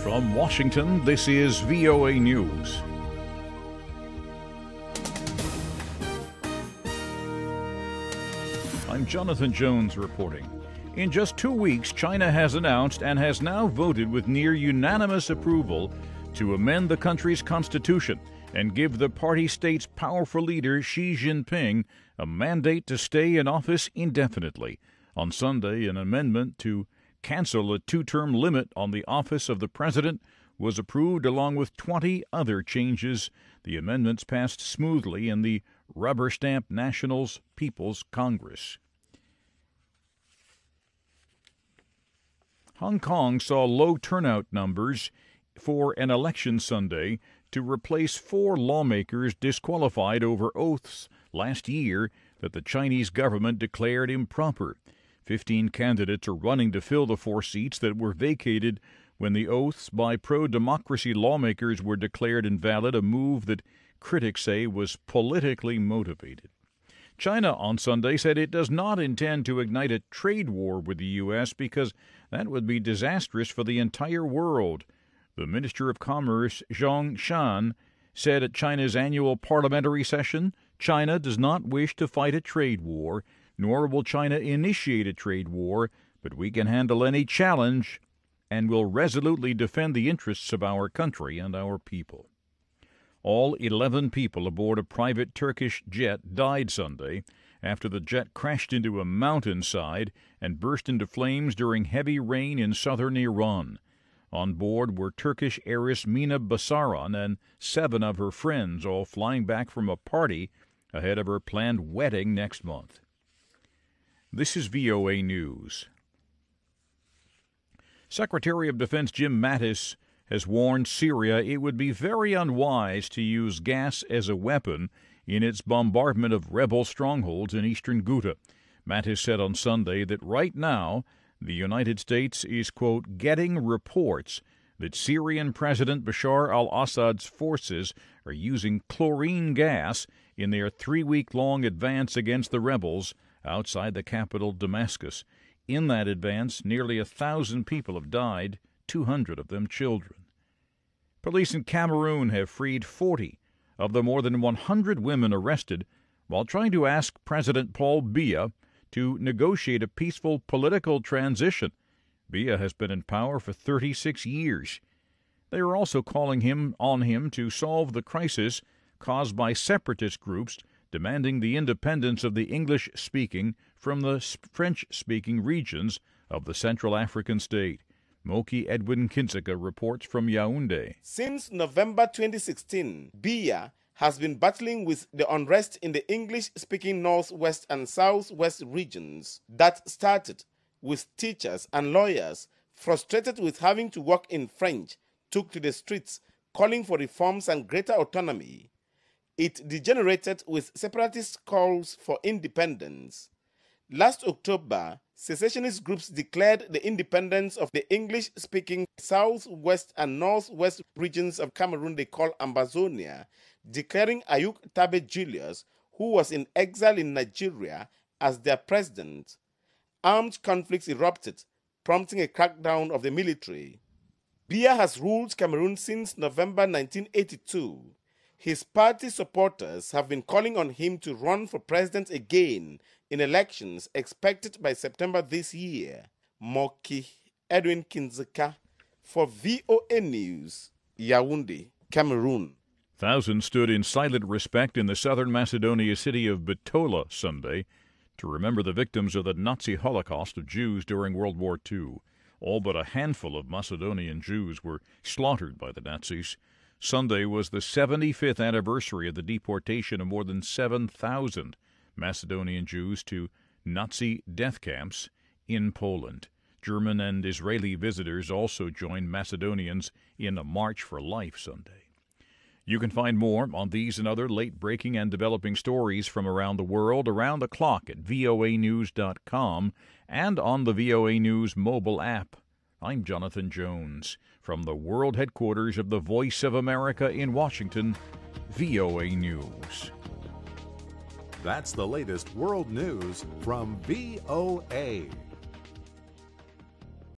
From Washington, this is VOA News. I'm Jonathan Jones reporting. In just 2 weeks, China has announced and has now voted with near unanimous approval to amend the country's constitution and give the party state's powerful leader Xi Jinping a mandate to stay in office indefinitely. On Sunday, an amendment to cancel a 2-term limit on the office of the president was approved along with 20 other changes. The amendments passed smoothly in the rubber-stamped Nationals People's Congress. Hong Kong saw low turnout numbers for an election Sunday to replace 4 lawmakers disqualified over oaths last year that the Chinese government declared improper. 15 candidates are running to fill the 4 seats that were vacated when the oaths by pro-democracy lawmakers were declared invalid, a move that critics say was politically motivated. China on Sunday said it does not intend to ignite a trade war with the U.S. because that would be disastrous for the entire world. The Minister of Commerce, Zhong Shan, said at China's annual parliamentary session, China does not wish to fight a trade war, nor will China initiate a trade war, but we can handle any challenge and will resolutely defend the interests of our country and our people. All 11 people aboard a private Turkish jet died Sunday after the jet crashed into a mountainside and burst into flames during heavy rain in southern Iran. On board were Turkish heiress Mina Basaran and 7 of her friends, all flying back from a party ahead of her planned wedding next month. This is VOA News. Secretary of Defense Jim Mattis has warned Syria it would be very unwise to use gas as a weapon in its bombardment of rebel strongholds in eastern Ghouta. Mattis said on Sunday that right now the United States is, quote, getting reports that Syrian President Bashar al-Assad's forces are using chlorine gas in their 3-week-long advance against the rebels outside the capital, Damascus. In that advance, nearly 1,000 people have died, 200 of them children. Police in Cameroon have freed 40 of the more than 100 women arrested while trying to ask President Paul Biya to negotiate a peaceful political transition. Biya has been in power for 36 years. They are also calling on him to solve the crisis caused by separatist groups demanding the independence of the English-speaking from the French-speaking regions of the Central African state. Moki Edwin Kinzeka reports from Yaoundé. Since November 2016, Biya has been battling with the unrest in the English-speaking northwest and southwest regions that started with teachers and lawyers frustrated with having to work in French, took to the streets calling for reforms and greater autonomy. It degenerated with separatist calls for independence. Last October, secessionist groups declared the independence of the English-speaking southwest and northwest regions of Cameroon they call Ambazonia, declaring Ayuk Tabe Julius, who was in exile in Nigeria, as their president. Armed conflicts erupted, prompting a crackdown of the military. Biya has ruled Cameroon since November 1982. His party supporters have been calling on him to run for president again in elections expected by September this year. Moki Edwin Kinzeka for VOA News, Yaoundé, Cameroon. Thousands stood in silent respect in the southern Macedonia city of Bitola Sunday to remember the victims of the Nazi Holocaust of Jews during World War II. All but a handful of Macedonian Jews were slaughtered by the Nazis. Sunday was the 75th anniversary of the deportation of more than 7,000 Macedonian Jews to Nazi death camps in Poland. German and Israeli visitors also joined Macedonians in a March for Life Sunday. You can find more on these and other late-breaking and developing stories from around the world around the clock at voanews.com and on the VOA News mobile app. I'm Jonathan Jones. From the world headquarters of the Voice of America in Washington, VOA News. That's the latest world news from VOA.